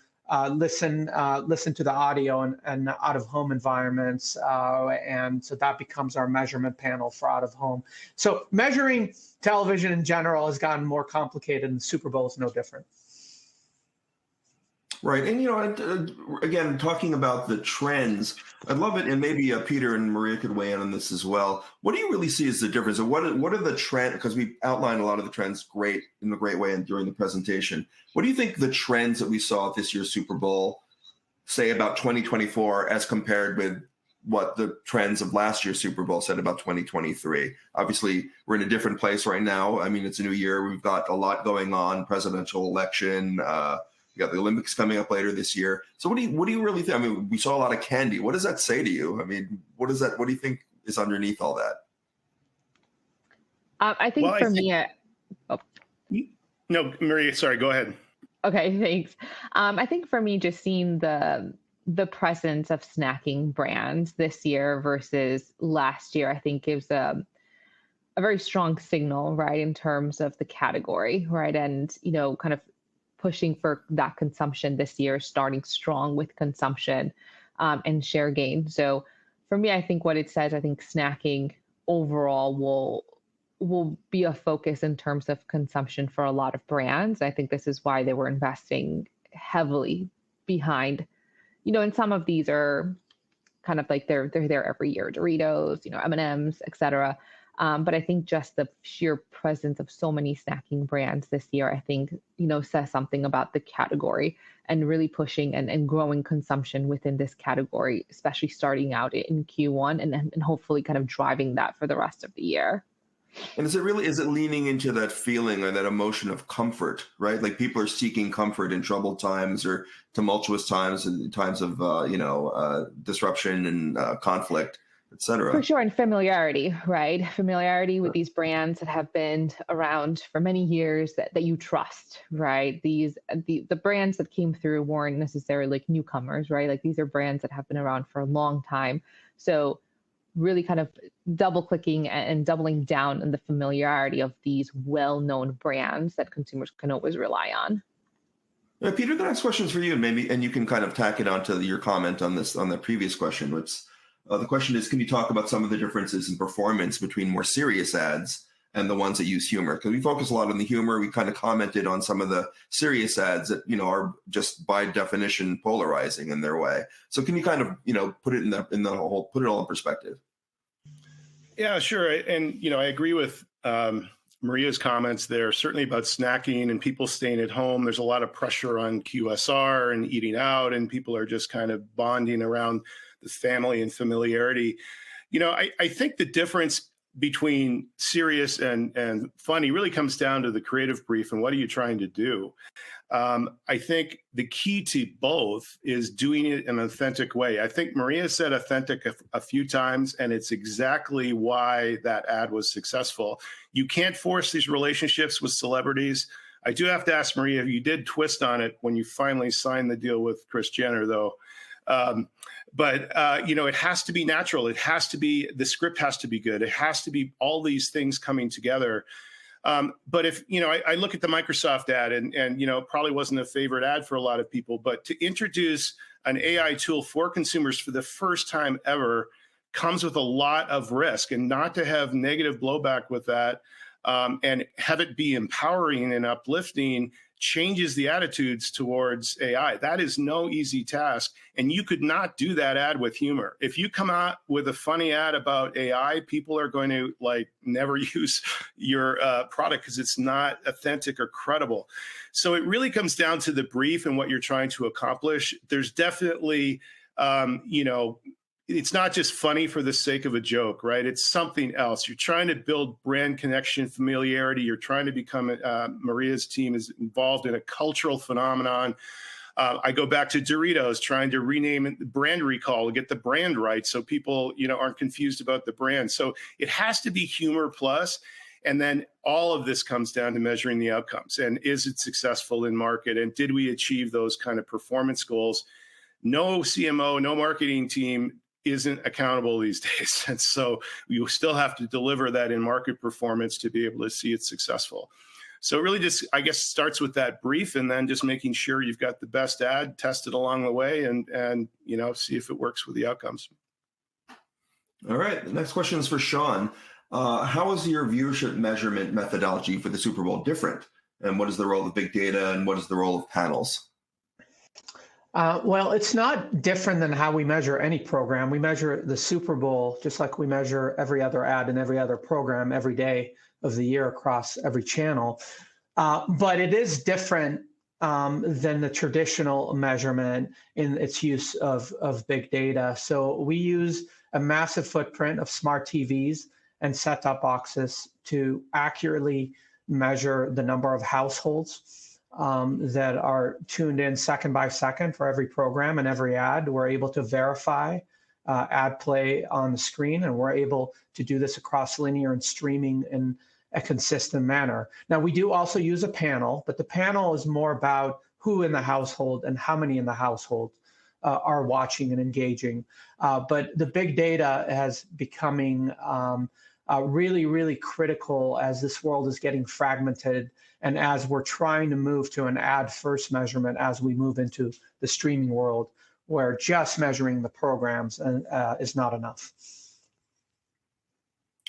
listen to the audio and out of home environments, and so that becomes our measurement panel for out of home. So measuring television in general has gotten more complicated, and the Super Bowl is no different. Right. And, again, talking about the trends, I'd love it. And maybe Peter and Maria could weigh in on this as well. What do you really see as the difference? And what are the trends? Because we outlined a lot of the trends in a great way and during the presentation. What do you think the trends that we saw at this year's Super Bowl say about 2024 as compared with what the trends of last year's Super Bowl said about 2023? Obviously, we're in a different place right now. I mean, it's a new year. We've got a lot going on, presidential election, you got the Olympics coming up later this year. So what do you really think? I mean, we saw a lot of candy. What does that say to you? I mean, what do you think is underneath all that? I think me, no, Maria, sorry, go ahead. Okay, thanks. I think for me, just seeing the presence of snacking brands this year versus last year, I think gives a very strong signal, right, in terms of the category, right, and kind of pushing for that consumption this year, starting strong with consumption and share gain. So for me, I think what it says, I think snacking overall will be a focus in terms of consumption for a lot of brands. I think this is why they were investing heavily behind, and some of these are kind of like they're there every year, Doritos, M&Ms, et cetera. But I think just the sheer presence of so many snacking brands this year, I think, says something about the category and really pushing and growing consumption within this category, especially starting out in Q1 and hopefully kind of driving that for the rest of the year. And is it leaning into that feeling or that emotion of comfort, right? Like people are seeking comfort in troubled times or tumultuous times and times of, disruption and conflict, et cetera. For sure. And familiarity, right? Familiarity with these brands that have been around for many years that you trust, right? The brands that came through weren't necessarily like newcomers, right? Like these are brands that have been around for a long time. So really kind of double clicking and doubling down on the familiarity of these well-known brands that consumers can always rely on. Peter, the next question is for you, and you can kind of tack it onto your comment on the previous question, which the question is, can you talk about some of the differences in performance between more serious ads and the ones that use humor? Because we focus a lot on the humor. We kind of commented on some of the serious ads that, are just by definition polarizing in their way. So can you kind of, put it put it all in perspective? Yeah, sure. And, I agree with Maria's comments there, certainly about snacking and people staying at home. There's a lot of pressure on QSR and eating out, and people are just kind of bonding around the family and familiarity. I think the difference between serious and funny really comes down to the creative brief and what are you trying to do. I think the key to both is doing it in an authentic way. I think Maria said authentic a few times, and it's exactly why that ad was successful. You can't force these relationships with celebrities. I do have to ask Maria, if you did twist on it when you finally signed the deal with Kris Jenner, though. But it has to be natural. It has to be, the script has to be good. It has to be all these things coming together. But if, I look at the Microsoft ad and it probably wasn't a favorite ad for a lot of people, but to introduce an AI tool for consumers for the first time ever comes with a lot of risk, and not to have negative blowback with that and have it be empowering and uplifting changes the attitudes towards AI. That is no easy task. And you could not do that ad with humor. If you come out with a funny ad about AI, people are going to never use your product because it's not authentic or credible. So it really comes down to the brief and what you're trying to accomplish. There's definitely, it's not just funny for the sake of a joke, right? It's something else. You're trying to build brand connection, familiarity. You're trying to become, Maria's team is involved in a cultural phenomenon. I go back to Doritos, trying to rename brand recall, get the brand right so people, aren't confused about the brand. So it has to be humor plus. And then all of this comes down to measuring the outcomes. And is it successful in market? And did we achieve those kind of performance goals? No CMO, no marketing team isn't accountable these days. And so you still have to deliver that in market performance to be able to see it's successful. So it really just, I guess, starts with that brief and then just making sure you've got the best ad, test it along the way and see if it works with the outcomes. All right. The next question is for Sean. How is your viewership measurement methodology for the Super Bowl different? And what is the role of big data and what is the role of panels? Well, it's not different than how we measure any program. We measure the Super Bowl just like we measure every other ad and every other program every day of the year across every channel. But it is different than the traditional measurement in its use of big data. So we use a massive footprint of smart TVs and set-top boxes to accurately measure the number of households that are tuned in second by second for every program and every ad. We're able to verify ad play on the screen, and we're able to do this across linear and streaming in a consistent manner. Now, we do also use a panel, but the panel is more about who in the household and how many in the household are watching and engaging. But the big data has becoming really, really critical as this world is getting fragmented and as we're trying to move to an ad-first measurement as we move into the streaming world, where just measuring the programs is not enough.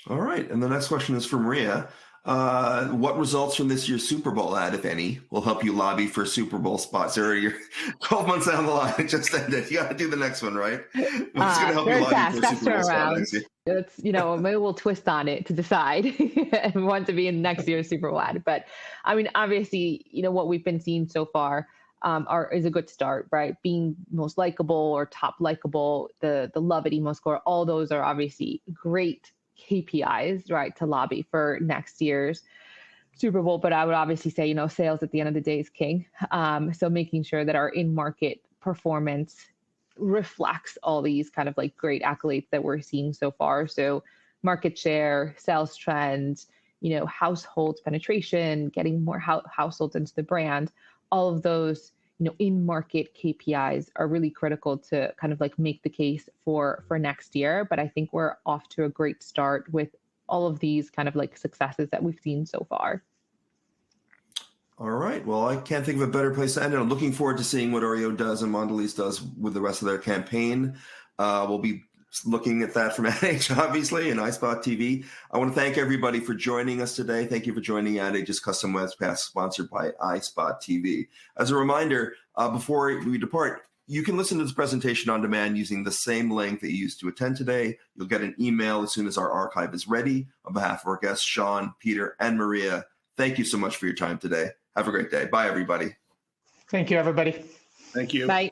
All right. And the next question is for Maria. What results from this year's Super Bowl ad, if any, will help you lobby for Super Bowl spots? Or you're 12 months down the line, it just ended. You got to do the next one, right? What's going to help you lobby for Super Bowl spot next year? It's, maybe we'll twist on it to decide and want to be in next year's Super Bowl ad. But I mean, obviously, what we've been seeing so far is a good start, right? Being most likable or top likable, the love it emo score, all those are obviously great KPIs, right, to lobby for next year's Super Bowl. But I would obviously say, sales at the end of the day is king. So making sure that our in-market performance reflects all these kind of great accolades that we're seeing so far. So market share, sales trends, household penetration, getting more households into the brand, all of those, in-market KPIs are really critical to kind of make the case for next year. But I think we're off to a great start with all of these kind of successes that we've seen so far. All right. Well, I can't think of a better place to end it. I'm looking forward to seeing what Oreo does and Mondelēz does with the rest of their campaign. We'll be looking at that from NH, obviously, and iSpot TV. I want to thank everybody for joining us today. Thank you for joining NH's Custom Webcast, sponsored by iSpot TV. As a reminder, before we depart, you can listen to this presentation on demand using the same link that you used to attend today. You'll get an email as soon as our archive is ready. On behalf of our guests, Sean, Peter, and Maria, thank you so much for your time today. Have a great day. Bye, everybody. Thank you, everybody. Thank you. Bye.